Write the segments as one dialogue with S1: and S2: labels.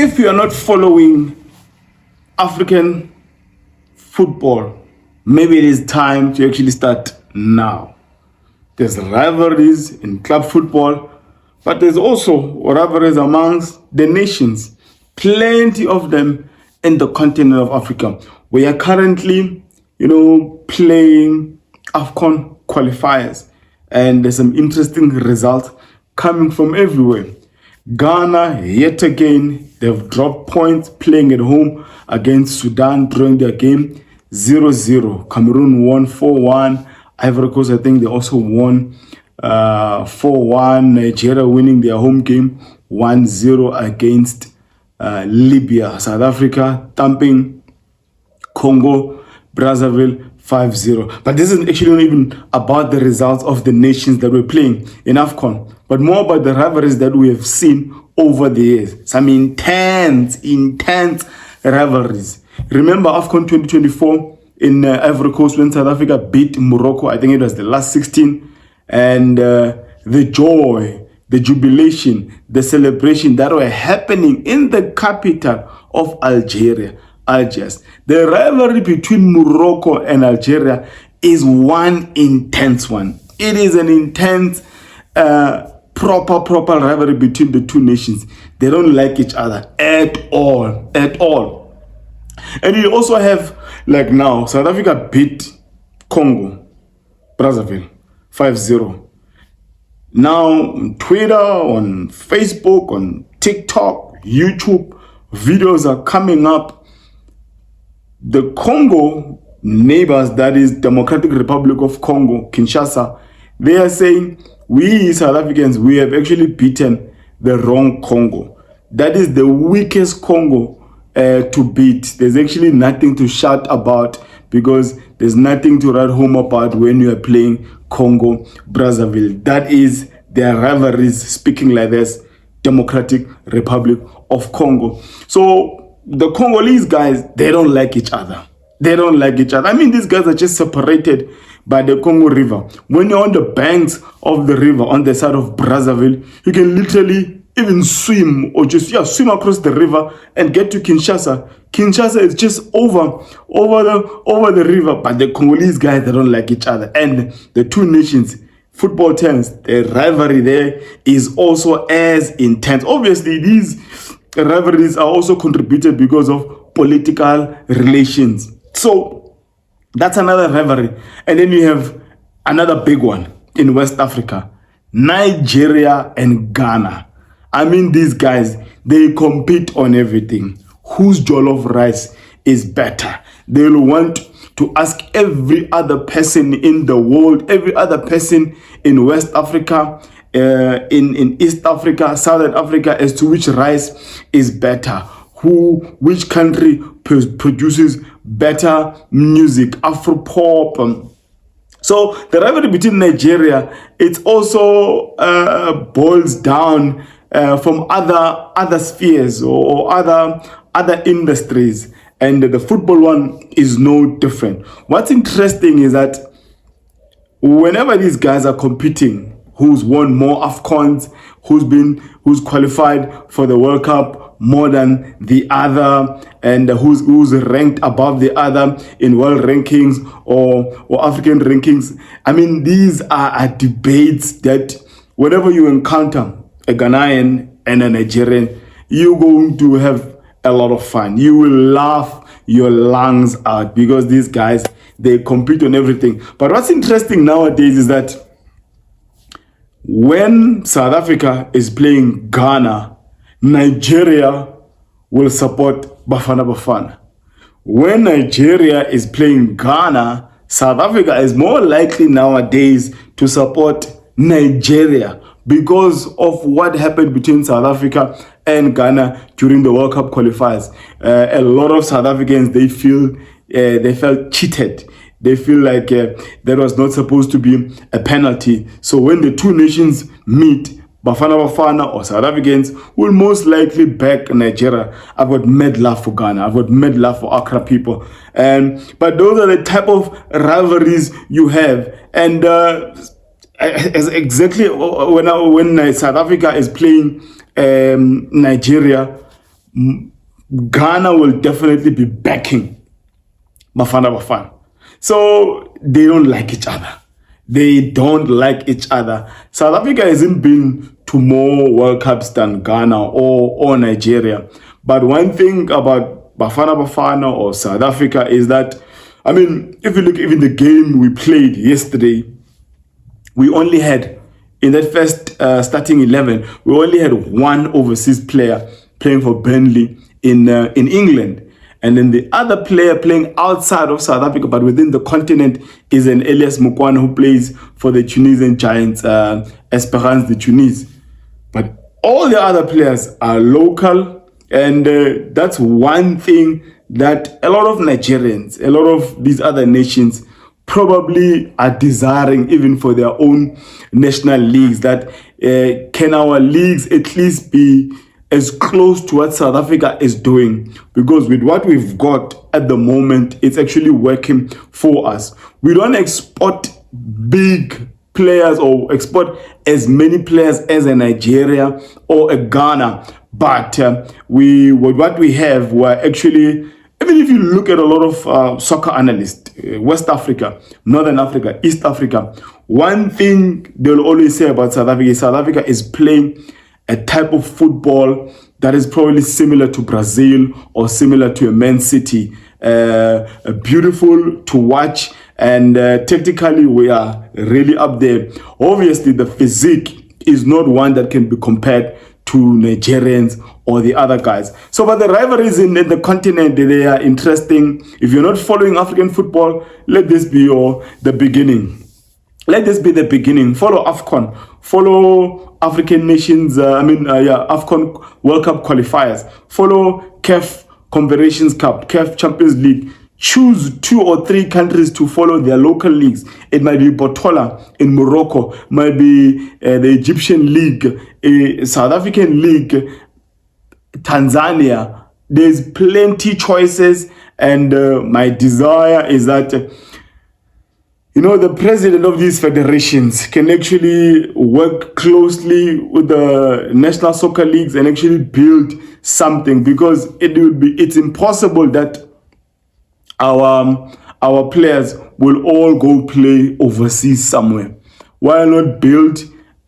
S1: if you are not following African football, maybe it is time to actually start now. There's rivalries in club football, but there's also rivalries amongst the nations. Plenty of them in the continent of Africa. We are currently, playing Afcon qualifiers, and there's some interesting results coming from everywhere. Ghana, yet again, they've dropped points playing at home against Sudan, drawing their game 0-0. Cameroon won 4-1. Ivory Coast, I think they also won 4-1. Nigeria winning their home game 1-0 against Libya. South Africa thumping Congo, Brazzaville 5-0. But this isn't actually not even about the results of the nations that we're playing in AFCON, but more about the rivalries that we have seen over the years. Some intense rivalries. Remember AFCON 2024 in Ivory Coast when South Africa beat Morocco? I think it was the last 16. And the joy, the jubilation, the celebration that were happening in the capital of Algiers. The rivalry between Morocco and Algeria is one intense one. It is an intense, proper rivalry between the two nations. They don't like each other at all. And you also have, like now, South Africa beat Congo, Brazzaville, 5-0. Now, on Twitter, on Facebook, on TikTok, YouTube, videos are coming up. The Congo neighbors, that is Democratic Republic of Congo, Kinshasa, they are saying, we South Africans, we have actually beaten the wrong Congo. That is the weakest Congo to beat. There's actually nothing to shout about because there's nothing to write home about when you are playing Congo, Brazzaville. That is their rivalries, speaking like this, Democratic Republic of Congo. So the Congolese guys, they don't like each other. I mean, these guys are just separated by the Congo River. When you're on the banks of the river, on the side of Brazzaville, you can literally even swim or just swim across the river and get to Kinshasa. Kinshasa is just over the river, but the Congolese guys, they don't like each other. And the two nations, football terms, the rivalry there is also as intense. Obviously, these rivalries are also contributed because of political relations. So that's another rivalry. And then you have another big one in West Africa, Nigeria and Ghana. I mean, these guys, they compete on everything. Whose jollof rice is better? They'll want to ask every other person in the world, every other person in West Africa, in East Africa, Southern Africa, as to which rice is better. Which country produces better music, Afro-pop. So the rivalry between Nigeria, it also boils down from other spheres or other industries, and the football one is no different. What's interesting is that whenever these guys are competing, who's won more AFCONs, who's qualified for the World Cup more than the other, and who's ranked above the other in world rankings or African rankings. I mean, these are debates that whenever you encounter a Ghanaian and a Nigerian, you're going to have a lot of fun. You will laugh your lungs out because these guys, they compete on everything. But what's interesting nowadays is that when South Africa is playing Ghana, Nigeria will support Bafana. When Nigeria is playing Ghana, South Africa is more likely nowadays to support Nigeria because of what happened between South Africa and Ghana during the World Cup qualifiers. A lot of South Africans, they felt cheated. They feel like there was not supposed to be a penalty. So when the two nations meet, Bafana or South Africans will most likely back Nigeria. I've got mad love for Ghana. I've got mad love for Accra people. But those are the type of rivalries you have. And as exactly when South Africa is playing Nigeria, Ghana will definitely be backing Bafana. So they don't like each other. They don't like each other. South Africa hasn't been to more World Cups than Ghana or Nigeria. But one thing about Bafana or South Africa is that, I mean, if you look even the game we played yesterday, we only had, in that first starting 11, we only had one overseas player playing for Burnley in England. And then the other player playing outside of South Africa, but within the continent, is an Elias Mukwana who plays for the Tunisian Giants, Esperance de Tunis. But all the other players are local, and that's one thing that a lot of Nigerians, a lot of these other nations probably are desiring, even for their own national leagues, that can our leagues at least be as close to what South Africa is doing, because with what we've got at the moment, it's actually working for us. We don't export big players or export as many players as a Nigeria or a Ghana, but what we have, we're actually, even if you look at a lot of soccer analysts, West Africa, Northern Africa, East Africa, one thing they'll always say about South Africa is playing a type of football that is probably similar to Brazil or similar to a Man City. Beautiful to watch, and technically we are really up there. Obviously, the physique is not one that can be compared to Nigerians or the other guys. So, but the rivalries in the continent, they are interesting. If you're not following African football, let this be the beginning. Let this be the beginning. Follow Afcon. Follow African nations. Afcon World Cup qualifiers. Follow CAF Confederations Cup, CAF Champions League. Choose 2 or 3 countries to follow their local leagues. It might be Botola in Morocco, might be the Egyptian League, South African League, Tanzania. There's plenty choices, and my desire is that the president of these federations can actually work closely with the national soccer leagues and actually build something, because it's impossible that our players will all go play overseas somewhere. Why not build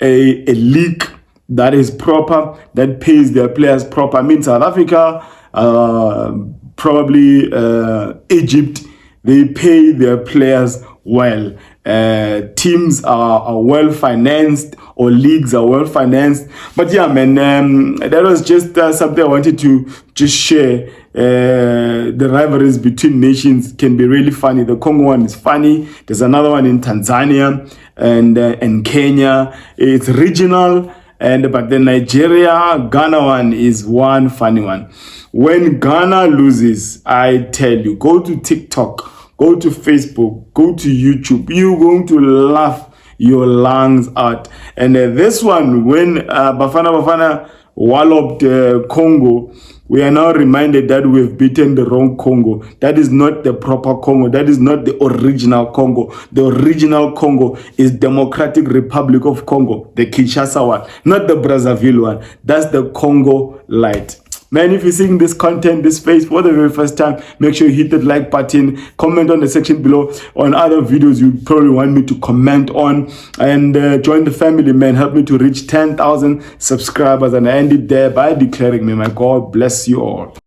S1: a league that is proper, that pays their players proper? I mean, South Africa, probably Egypt, they pay their players well. Teams are well financed, or leagues are well financed. But yeah, man, that was just something I wanted to just share. The rivalries between nations can be really funny. The Congo one is funny. There's another one in Tanzania and Kenya. It's regional. But the Nigeria Ghana one is one funny one. When Ghana loses, I tell you, go to TikTok, go to Facebook, go to YouTube. You're going to laugh your lungs out. And this one, when Bafana walloped Congo, we are now reminded that we've beaten the wrong Congo. That is not the proper Congo. That is not the original Congo. The original Congo is Democratic Republic of Congo, the Kinshasa one, not the Brazzaville one. That's the Congo light. Man, if you're seeing this content, this face for the very first time, make sure you hit that like button, comment on the section below on other videos you probably want me to comment on, and join the family, man. Help me to reach 10,000 subscribers, and I end it there by declaring, may my God bless you all.